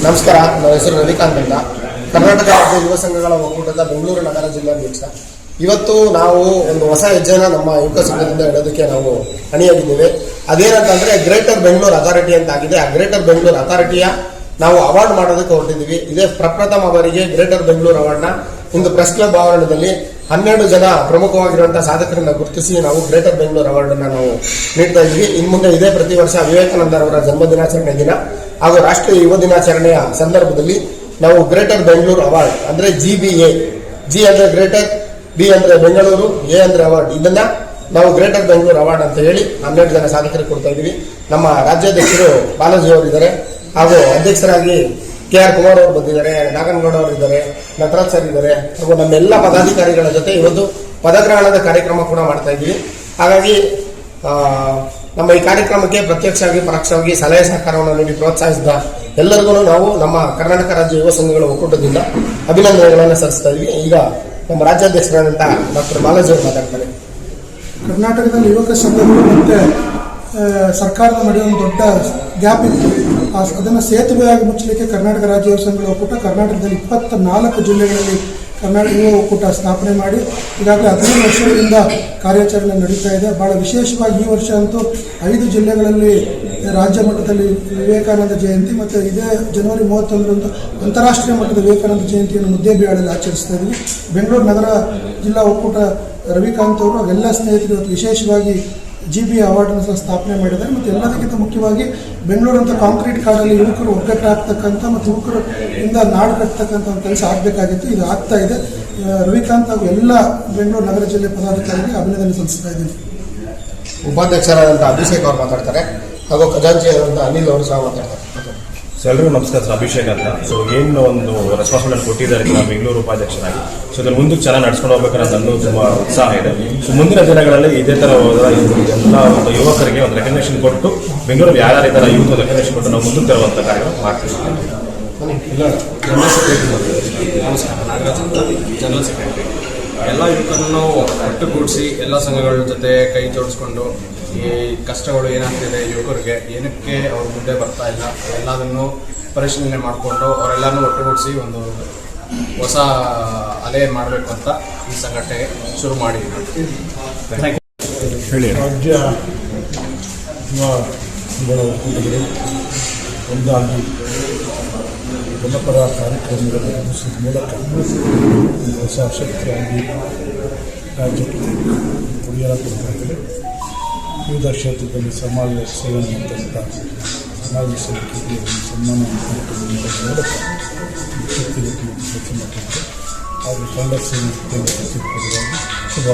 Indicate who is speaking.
Speaker 1: ನಮಸ್ಕಾರ, ನನ್ನ ಹೆಸರು ರವಿಕಾಂತ್ ಅಂತ. ಕರ್ನಾಟಕ ರಾಜ್ಯ ಯುವ ಸಂಘಗಳ ಒಕ್ಕೂಟದ ಬೆಂಗಳೂರು ನಗರ ಜಿಲ್ಲಾಧ್ಯಕ್ಷ. ಇವತ್ತು ನಾವು ಒಂದು ಹೊಸ ಹೆಜ್ಜೆನ ನಮ್ಮ ಯುವಕ ಸಂಘದಿಂದ ಇಡೋದಕ್ಕೆ ನಾವು ಅಣಿಯಾಗಿದ್ದೇವೆ. ಅದೇನಂತಂದ್ರೆ ಗ್ರೇಟರ್ ಬೆಂಗಳೂರು ಅಥಾರಿಟಿ ಅಂತ ಆಗಿದೆ. ಆ ಗ್ರೇಟರ್ ಬೆಂಗಳೂರು ಅಥಾರಿಟಿಯ ನಾವು ಅವಾರ್ಡ್ ಮಾಡೋದಕ್ಕೆ ಹೊರಟಿದ್ದೀವಿ. ಇದೇ ಪ್ರಪ್ರಥಮ ಬಾರಿಗೆ ಗ್ರೇಟರ್ ಬೆಂಗಳೂರು ಅವಾರ್ಡ್ನ ಇಂದು ಪ್ರೆಸ್ ಕ್ಲಬ್ ಆವರಣದಲ್ಲಿ 12 ಜನ ಪ್ರಮುಖವಾಗಿರುವಂತಹ ಸಾಧಕರನ್ನ ಗುರುತಿಸಿ ನಾವು ಗ್ರೇಟರ್ ಬೆಂಗಳೂರು ಅವಾರ್ಡ್ ಅನ್ನ ನಾವು ನೀಡ್ತಾ ಇದ್ವಿ. ಇನ್ನು ಮುಂದೆ ಇದೇ ಪ್ರತಿ ವರ್ಷ ವಿವೇಕಾನಂದರವರ ಜನ್ಮ ದಿನಾಚರಣೆ ದಿನ ಹಾಗೂ ರಾಷ್ಟ್ರೀಯ ಯುವ ದಿನಾಚರಣೆಯ ಸಂದರ್ಭದಲ್ಲಿ ನಾವು ಗ್ರೇಟರ್ ಬೆಂಗಳೂರು ಅವಾರ್ಡ್ ಅಂದ್ರೆ GBA, ಜಿ ಅಂದ್ರೆ ಗ್ರೇಟರ್, ಬಿ ಅಂದ್ರೆ ಬೆಂಗಳೂರು, ಎ ಅಂದ್ರೆ ಅವಾರ್ಡ್, ಇದನ್ನ ನಾವು ಗ್ರೇಟರ್ ಬೆಂಗಳೂರು ಅವಾರ್ಡ್ ಅಂತ ಹೇಳಿ 12 ಜನ ಸಾಧಕರಿಗೆ ಕೊಡ್ತಾ ಇದೀವಿ. ನಮ್ಮ ರಾಜ್ಯಾಧ್ಯಕ್ಷರು ಬಾಲಾಜಿ ಅವರು ಇದ್ದಾರೆ, ಹಾಗೂ ಅಧ್ಯಕ್ಷರಾಗಿ KR ಕುಮಾರ್ ಅವರು ಬಂದಿದ್ದಾರೆ, ನಾಗನಗೌಡ ಅವರು ಇದ್ದಾರೆ, ನಟರಾಜ್ ಸರ್ ಇದ್ದಾರೆ, ಹಾಗೂ ನಮ್ಮೆಲ್ಲ ಪದಾಧಿಕಾರಿಗಳ ಜೊತೆ ಇವತ್ತು ಪದಗ್ರಹಣದ ಕಾರ್ಯಕ್ರಮ ಕೂಡ ಮಾಡ್ತಾ ಇದ್ದೀವಿ. ಹಾಗಾಗಿ ನಮ್ಮ ಈ ಕಾರ್ಯಕ್ರಮಕ್ಕೆ ಪ್ರತ್ಯಕ್ಷವಾಗಿ ಪರೋಕ್ಷವಾಗಿ ಸಲಹೆ ಸಹಕಾರವನ್ನು ನೀಡಿ ಪ್ರೋತ್ಸಾಹಿಸಿದ ಎಲ್ಲರಿಗೂ ನಾವು ನಮ್ಮ ಕರ್ನಾಟಕ ರಾಜ್ಯ ಯುವ ಸಂಘಗಳ ಒಕ್ಕೂಟದಿಂದ ಅಭಿನಂದನೆಗಳನ್ನು ಸಲ್ಲಿಸ್ತಾ ಇದ್ವಿ. ಈಗ ನಮ್ಮ ರಾಜ್ಯಾಧ್ಯಕ್ಷರಾದಂಥ ಡಾಕ್ಟರ್ ಬಾಲಾಜಿ ಅವರು ಮಾತಾಡ್ತಾರೆ.
Speaker 2: ಕರ್ನಾಟಕದಲ್ಲಿ ಯುವಕ ಸಂಘಗಳು ಮತ್ತೆ ಸರ್ಕಾರದ ನಡುವೆ ಒಂದು ದೊಡ್ಡ ಗ್ಯಾಪ್ ಇತ್ತು. ಅದನ್ನು ಸೇತುವೆಯಾಗಿ ಮುಚ್ಚಲಿಕ್ಕೆ ಕರ್ನಾಟಕ ರಾಜ್ಯ ಯುವ ಸಂಘಗಳ ಒಕ್ಕೂಟ ಕರ್ನಾಟಕದಲ್ಲಿ 24 ಜಿಲ್ಲೆಗಳಲ್ಲಿ ಕರ್ನಾಟಕ ಯುವ ಒಕ್ಕೂಟ ಸ್ಥಾಪನೆ ಮಾಡಿ ಈಗಾಗಲೇ 15 ವರ್ಷಗಳಿಂದ ಕಾರ್ಯಾಚರಣೆ ನಡೀತಾ ಇದೆ. ಬಹಳ ವಿಶೇಷವಾಗಿ ಈ ವರ್ಷ ಅಂತೂ 5 ಜಿಲ್ಲೆಗಳಲ್ಲಿ ರಾಜ್ಯ ಮಟ್ಟದಲ್ಲಿ ವಿವೇಕಾನಂದ ಜಯಂತಿ ಮತ್ತು ಇದೇ ಜನವರಿ 31ರಂದು ಅಂತಾರಾಷ್ಟ್ರೀಯ ಮಟ್ಟದ ವಿವೇಕಾನಂದ ಜಯಂತಿಯನ್ನು ಮುದ್ದೇಬಿಹಾಳಲ್ಲಿ ಆಚರಿಸ್ತಾ ಇದ್ದೀವಿ. ಬೆಂಗಳೂರು ನಗರ ಜಿಲ್ಲಾ ಒಕ್ಕೂಟ ರವಿಕಾಂತ್ ಅವರು ಎಲ್ಲ ಸ್ನೇಹಿತರು ಇವತ್ತು ವಿಶೇಷವಾಗಿ GBA ಅವಾರ್ಡನ್ನು ಸಹ ಸ್ಥಾಪನೆ ಮಾಡಿದ್ದಾರೆ. ಮತ್ತು ಎಲ್ಲದಕ್ಕಿಂತ ಮುಖ್ಯವಾಗಿ ಬೆಂಗಳೂರು ಅಂತ ಕಾಂಕ್ರೀಟ್ ಕಾಡಲ್ಲಿ ಯುವಕರು ಒಗ್ಗಟ್ಟಾಗ್ತಕ್ಕಂಥ ಮತ್ತು ಯುವಕರು ಇಂದ ನಾಡು ಕಟ್ಟತಕ್ಕಂಥ ಒಂದು ಕೆಲಸ ಆಗಬೇಕಾಗಿತ್ತು. ಇದು ಆಗ್ತಾ ಇದೆ. ರವಿಕಾಂತ್ ಹಾಗೂ ಎಲ್ಲ ಬೆಂಗಳೂರು ನಗರ ಜಿಲ್ಲೆ ಪದಾಧಿಕಾರಿಗೆ ಅಭಿನಂದನೆ ಸಲ್ಲಿಸ್ತಾ ಇದ್ದೀನಿ.
Speaker 1: ಉಪಾಧ್ಯಕ್ಷರಾದಂಥ ಅಭಿಷೇಕ್ ಅವರು ಮಾತಾಡ್ತಾರೆ, ಹಾಗೂ ಖಜಾಂಚಿ ಆದಂಥ ಅನಿಲ್ ಅವರು ಸಹ ಮಾತಾಡ್ತಾರೆ.
Speaker 3: ಎಲ್ಲರಿಗೂ ನಮಸ್ಕಾರ. ಸರ್, ಅಭಿಷೇಕ್ ಅಂತ. ಸೊ ಏನು ಒಂದು ರೆಸ್ಪಾನ್ಸಿಬಿಲಿಟಿ ಕೊಟ್ಟಿದ್ದಾರೆ ನಾವು ಬೆಂಗಳೂರು ಉಪಾಧ್ಯಕ್ಷರಾಗಿ. ಸೊ ಇದನ್ನು ಮುಂದಕ್ಕೆ ಚೆನ್ನಾಗಿ ನಡ್ಸ್ಕೊಂಡು ಹೋಗ್ಬೇಕನ್ನೋ ನನ್ನೂ ತುಂಬ ಉತ್ಸಾಹ ಇದೆ. ಸೊ ಮುಂದಿನ ದಿನಗಳಲ್ಲಿ ಇದೇ ಥರ ಎಲ್ಲ ಒಂದು ಯುವಕರಿಗೆ ಒಂದು ರೆಕಗ್ನೇಷನ್ ಕೊಟ್ಟು ಬೆಂಗಳೂರು ಯಾರು ಈ ಥರ ಯೂತ್ ರೆಕಗ್ನೇಷನ್ ಕೊಟ್ಟು ನಾವು ಮುಂದಕ್ಕೆ ತರುವಂಥ ಕಾರ್ಯಕ್ರಮ ಮಾಡ್ತೀವಿ.
Speaker 4: ಜನರಲ್ ಸೆಕ್ರೆಟರಿ ಎಲ್ಲ ಯುವಕರನ್ನು ಒಟ್ಟುಗೂಡಿಸಿ ಎಲ್ಲ ಸಂಘಗಳ ಜೊತೆ ಕೈ ಜೋಡಿಸ್ಕೊಂಡು ಈ ಕಷ್ಟಗಳು ಏನಾಗ್ತಿದೆ ಯುವಕರಿಗೆ, ಏನಕ್ಕೆ ಅವ್ರು ಮುಂದೆ ಬರ್ತಾ ಇಲ್ಲ, ಎಲ್ಲದನ್ನು ಪರಿಶೀಲನೆ ಮಾಡಿಕೊಂಡು ಅವರೆಲ್ಲರನ್ನೂ ಒಟ್ಟುಗೂಡಿಸಿ ಒಂದು ಹೊಸ ಅಲೆ ಮಾಡಬೇಕು ಅಂತ ಈ ಸಂಘಟನೆ ಶುರು ಮಾಡಿದ್ದೀವಿ.
Speaker 5: ರಾಜ್ಯ ಯುವ ಒಕ್ಕೂಟಗಳು ಒಂದಾಗಿ ಜನಪರ ಕಾರ್ಯಕ್ರಮಗಳನ್ನು ರೂಪಿಸುವ ಮೂಲಕ ಹೊಸ ಶಕ್ತಿಯಾಗಿ ರಾಜ್ಯಕ್ಕೆ ಕೊಡುಗೆಯನ್ನು ಕೊಡ್ತಾ ಇದ್ದಾರೆ. ವಿವಿಧ ಕ್ಷೇತ್ರದಲ್ಲಿ ಸಮಾಜ ಸೇವೆ ಮಾಡುವಂಥ ಸಮಾಜ ಸೇವಕರಿಗೆ ಸನ್ಮಾನ ಮೂಲಕ ಶಕ್ತಿಯನ್ನು ಕೆಲಸ ಮಾಡುತ್ತೆ. ಹಾಗೂ ಕಾಂಗ್ರೆಸ್ ಸೇವೆ ಶುಭ